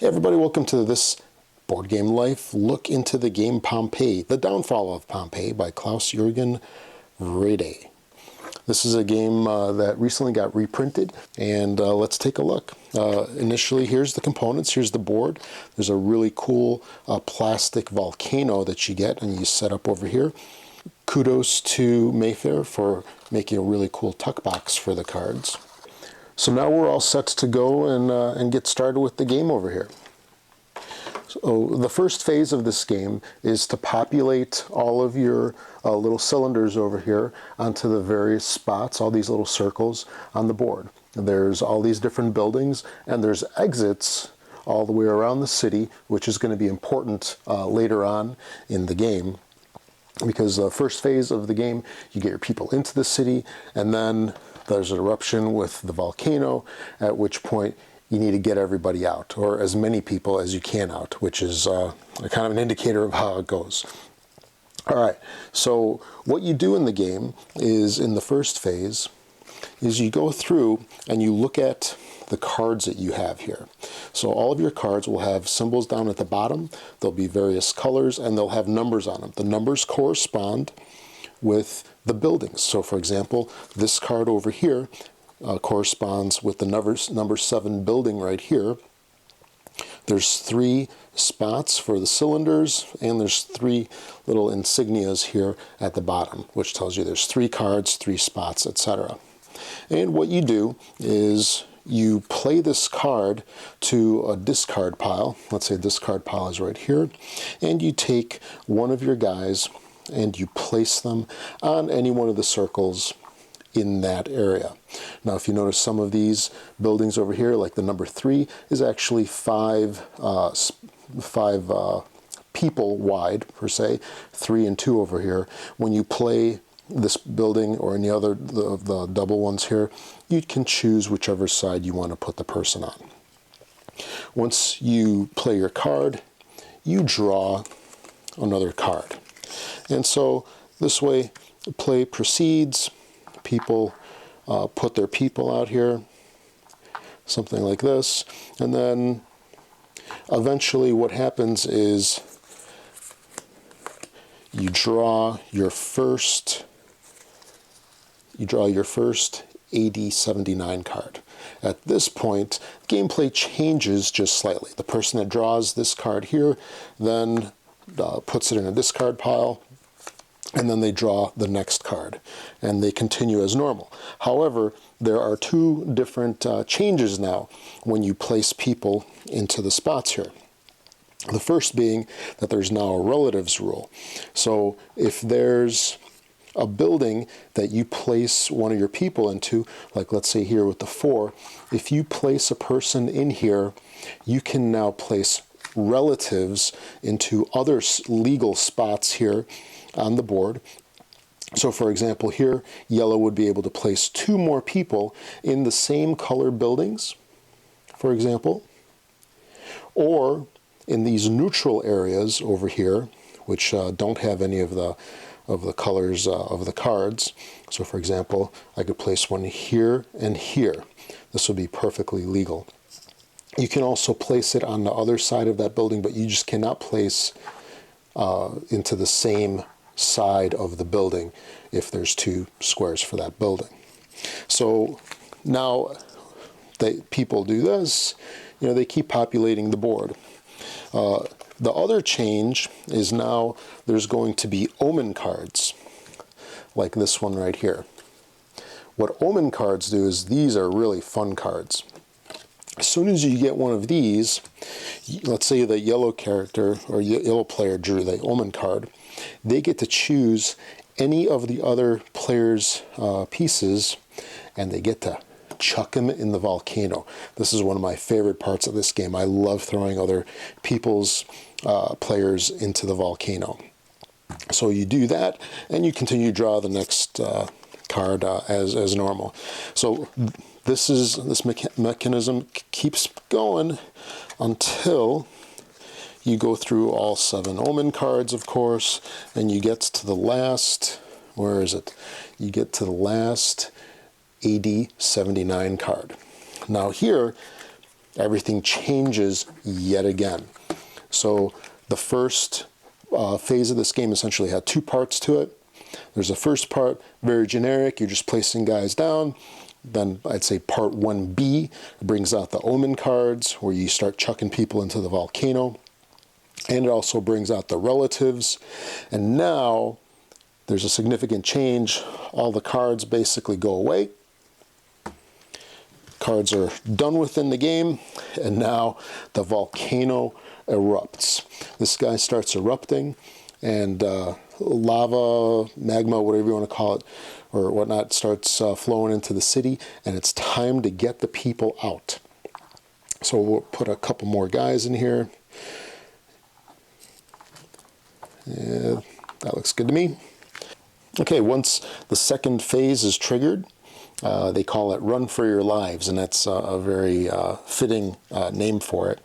Hey everybody, welcome to this Board Game Life look into the game Pompeii, The Downfall of Pompeii by Klaus-Jürgen Wrede. This is a game that recently got reprinted, and let's take a look. Initially, here's the components, here's the board. There's a really cool plastic volcano that you get and you set up over here. Kudos to Mayfair for making a really cool tuck box for the cards. So now we're all set to go and get started with the game over here. So the first phase of this game is to populate all of your little cylinders over here onto the various spots, all these little circles on the board. There's all these different buildings, and there's exits all the way around the city, which is going to be important later on in the game. Because the first phase of the game, you get your people into the city, and then there's an eruption with the volcano, at which point you need to get everybody out, or as many people as you can out, which is kind of an indicator of how it goes. All right, so what you do in the game is, in the first phase, is you go through and you look at the cards that you have here. So all of your cards will have symbols down at the bottom. There'll be various colors, and they'll have numbers on them. The numbers correspond with the buildings. So for example, this card over here corresponds with the number 7 building right here. There's 3 spots for the cylinders, and there's 3 little insignias here at the bottom, which tells you there's 3 cards, 3 spots, etc. And what you do is you play this card to a discard pile. Let's say this card pile is right here, and you take one of your guys and you place them on any one of the circles in that area. Now, if you notice, some of these buildings over here, like the number 3, is actually 5 people wide, per se, 3 and 2 over here. When you play this building or any other the double ones here, you can choose whichever side you want to put the person on. Once you play your card, you draw another card. And so this way, play proceeds. People put their people out here, something like this, and then eventually what happens is you draw your first AD 79 card. At this point, gameplay changes just slightly. The person that draws this card here then puts it in a discard pile, and then they draw the next card, and they continue as normal. However, there are 2 different changes now when you place people into the spots here. The first being that there's now a relatives rule. So if there's a building that you place one of your people into, like let's say here with the 4, if you place a person in here, you can now place relatives into other legal spots here on the board. So for example, here yellow would be able to place 2 more people in the same color buildings, for example, or in these neutral areas over here, which don't have any of the colors of the cards. So for example, I could place one here and here. This would be perfectly legal. You can also place it on the other side of that building, but you just cannot place into the same side of the building if there's 2 squares for that building. So now that people do this, they keep populating the board. The other change is now there's going to be Omen cards, like this one right here. What Omen cards do is, these are really fun cards. As soon as you get one of these, let's say the yellow character or yellow player drew the Omen card, they get to choose any of the other players' pieces, and they get to chuck them in the volcano. This is one of my favorite parts of this game. I love throwing other people's players into the volcano. So you do that, and you continue to draw the next card as normal. So this mechanism keeps going until you go through all 7 Omen cards, of course, and you get to the last, where is it? You get to the last AD 79 card. Now here, everything changes yet again. So the first phase of this game essentially had two parts to it. There's a first part, very generic, you're just placing guys down. Then I'd say part 1B brings out the Omen cards, where you start chucking people into the volcano. And it also brings out the relatives. And now there's a significant change. All the cards basically go away. Cards are done within the game, and now the volcano erupts. This guy starts erupting, and lava, magma, whatever you want to call it, or whatnot, starts flowing into the city, and it's time to get the people out. So we'll put a couple more guys in here. Yeah, that looks good to me. Okay, once the second phase is triggered, they call it Run for Your Lives, and that's a very fitting name for it.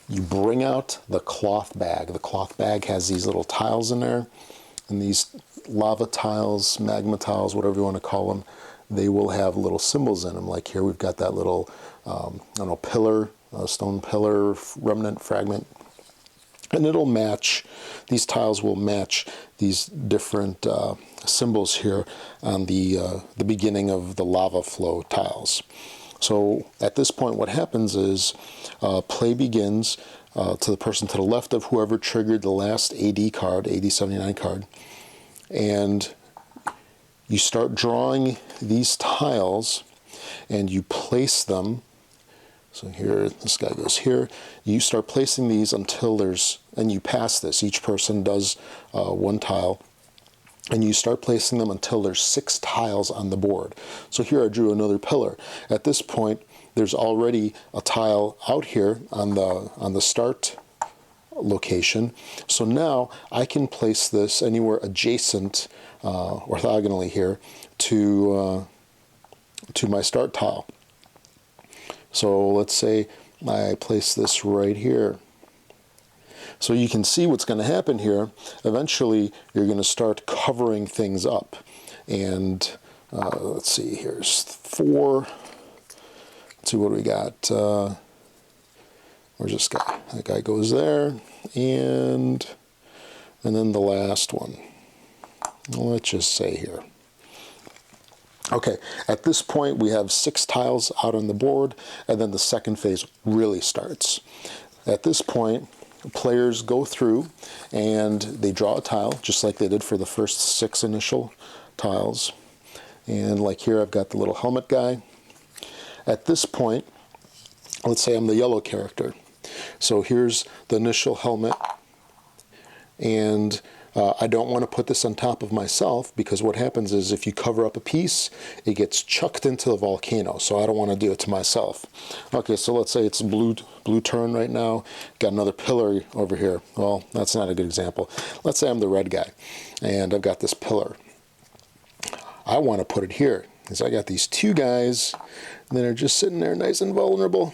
You bring out the cloth bag. The cloth bag has these little tiles in there, and these lava tiles, magma tiles, whatever you want to call them, they will have little symbols in them. Like here we've got that little, I don't know, pillar, stone pillar, remnant, fragment. And it'll match, these tiles will match these different symbols here on the beginning of the lava flow tiles. So at this point what happens is play begins to the person to the left of whoever triggered the last AD card, AD 79 card, and you start drawing these tiles and you place them. So here, this guy goes here. You start placing these until there's, and you pass this. Each person does one tile, and you start placing them until there's 6 tiles on the board. So here I drew another pillar. At this point, there's already a tile out here on the start location. So now I can place this anywhere adjacent, orthogonally here, to my start tile. So let's say I place this right here. So you can see what's going to happen here. Eventually, you're going to start covering things up. And let's see, here's 4. Let's see what we got. Where's this guy? That guy goes there. And then the last one. Let's just say here. Okay, at this point we have 6 tiles out on the board, and then the second phase really starts. At this point, players go through and they draw a tile, just like they did for the first 6 initial tiles. And like here I've got the little helmet guy. At this point, let's say I'm the yellow character. So here's the initial helmet, and I don't want to put this on top of myself, because what happens is if you cover up a piece, it gets chucked into the volcano. So I don't want to do it to myself. Okay, so let's say it's blue turn right now. Got another pillar over here. Well, that's not a good example. Let's say I'm the red guy, and I've got this pillar. I want to put it here, because I got these 2 guys that are just sitting there nice and vulnerable.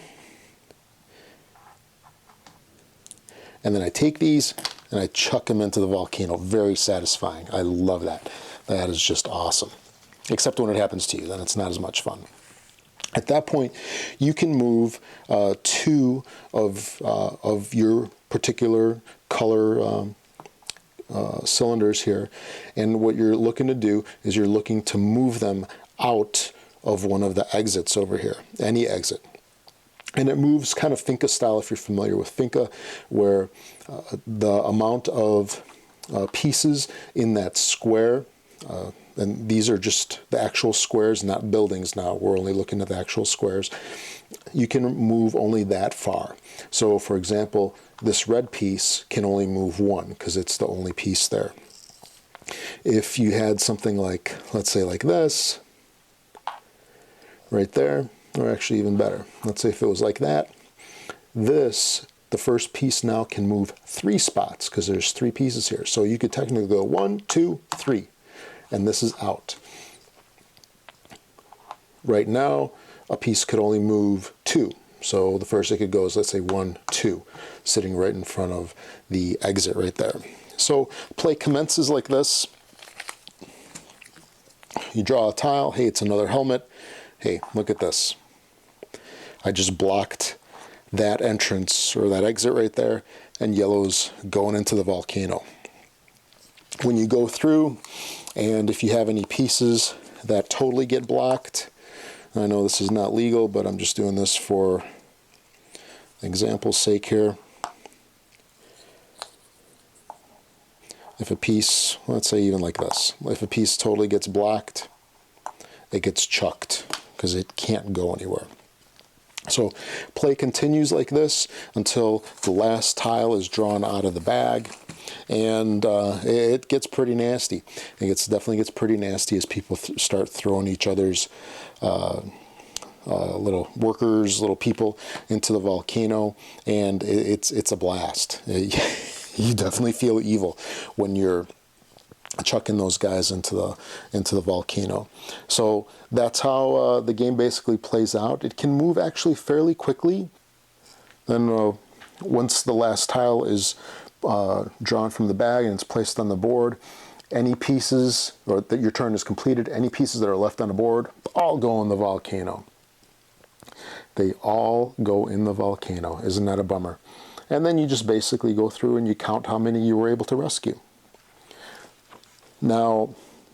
And then I take these and I chuck them into the volcano. Very satisfying. I love that. That is just awesome. Except when it happens to you, then it's not as much fun. At that point, you can move 2 of your particular color cylinders here. And what you're looking to do is you're looking to move them out of one of the exits over here, any exit. And it moves kind of Finca style, if you're familiar with Finca, where the amount of pieces in that square, and these are just the actual squares, not buildings now. We're only looking at the actual squares. You can move only that far. So, for example, this red piece can only move 1 because it's the only piece there. If you had something like, let's say like this, right there, or actually even better, let's say if it was like that, this, the first piece now can move 3 spots because there's 3 pieces here. So you could technically go 1, 2, 3, and this is out. Right now, a piece could only move 2. So the first it could go is, let's say 1, 2, sitting right in front of the exit right there. So play commences like this. You draw a tile. Hey, it's another helmet. Hey, look at this. I just blocked that entrance or that exit right there, and yellow's going into the volcano. When you go through, and if you have any pieces that totally get blocked, I know this is not legal, but I'm just doing this for example's sake here. If a piece, let's say even like this, if a piece totally gets blocked, it gets chucked because it can't go anywhere. So play continues like this until the last tile is drawn out of the bag, and it gets pretty nasty. It definitely gets pretty nasty as people start throwing each other's little workers, little people into the volcano, and it's a blast. You definitely feel evil when you're chucking those guys into the volcano. So that's how the game basically plays out. It can move actually fairly quickly. Then once the last tile is drawn from the bag and it's placed on the board, any pieces, or that your turn is completed, any pieces that are left on the board all go in the volcano. They all go in the volcano. Isn't that a bummer? And then you just basically go through and you count how many you were able to rescue. Now,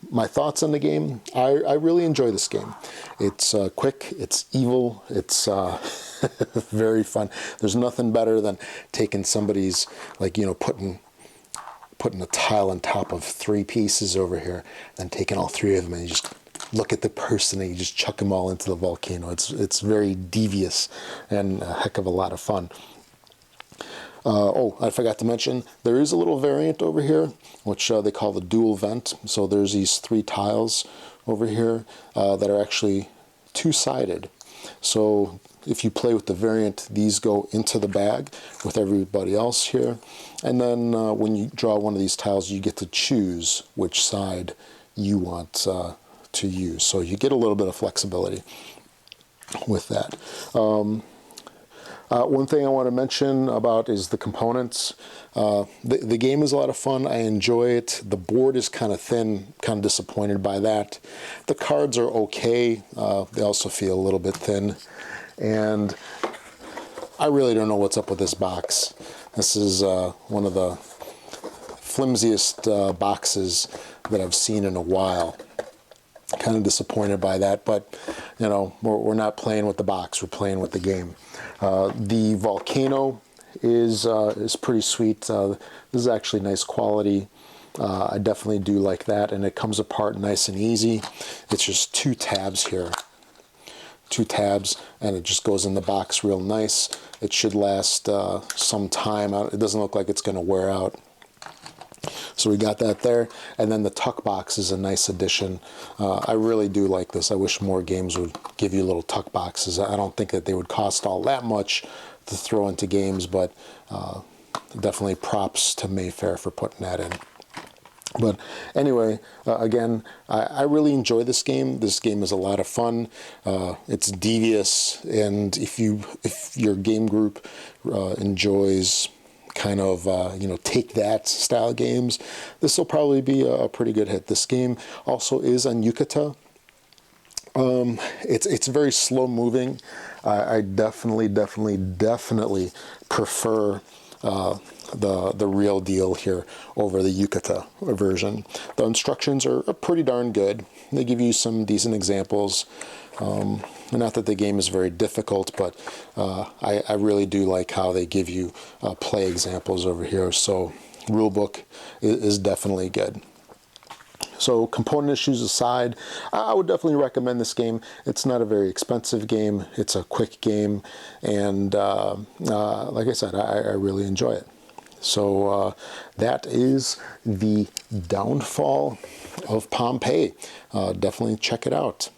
my thoughts on the game, I really enjoy this game. It's quick, it's evil, it's very fun. There's nothing better than taking somebody's, like, you know, putting a tile on top of 3 pieces over here, then taking all 3 of them and you just look at the person and you just chuck them all into the volcano. It's very devious and a heck of a lot of fun. Oh, I forgot to mention, there is a little variant over here, which they call the dual vent. So there's these 3 tiles over here that are actually 2-sided. So if you play with the variant, these go into the bag with everybody else here. And then when you draw one of these tiles, you get to choose which side you want to use. So you get a little bit of flexibility with that. One thing I want to mention about is the components. The game is a lot of fun. I enjoy it. The board is kind of thin, kind of disappointed by that. The cards are okay. They also feel a little bit thin. And I really don't know what's up with this box. This is one of the flimsiest boxes that I've seen in a while. Kind of disappointed by that, but you know, we're not playing with the box, we're playing with the game. The volcano is pretty sweet. This is actually nice quality. I definitely do like that, and it comes apart nice and easy. It's just 2 tabs here. 2 tabs, and it just goes in the box real nice. It should last some time. It doesn't look like it's going to wear out. So we got that there, and then the tuck box is a nice addition. I really do like this. I wish more games would give you little tuck boxes. I don't think that they would cost all that much to throw into games, but definitely props to Mayfair for putting that in. But anyway, again, I really enjoy this game. This game is a lot of fun. It's devious, and if your game group enjoys kind of you know, take that style games, this will probably be a pretty good hit. This game also is on Yucata. It's very slow moving. I definitely prefer the real deal here over the Yucata version. The instructions are pretty darn good. They give you some decent examples. Not that the game is very difficult, but I really do like how they give you play examples over here. So rulebook is definitely good. So component issues aside, I would definitely recommend this game. It's not a very expensive game. It's a quick game, and like I said, I really enjoy it. So that is the Downfall of Pompeii. Definitely check it out.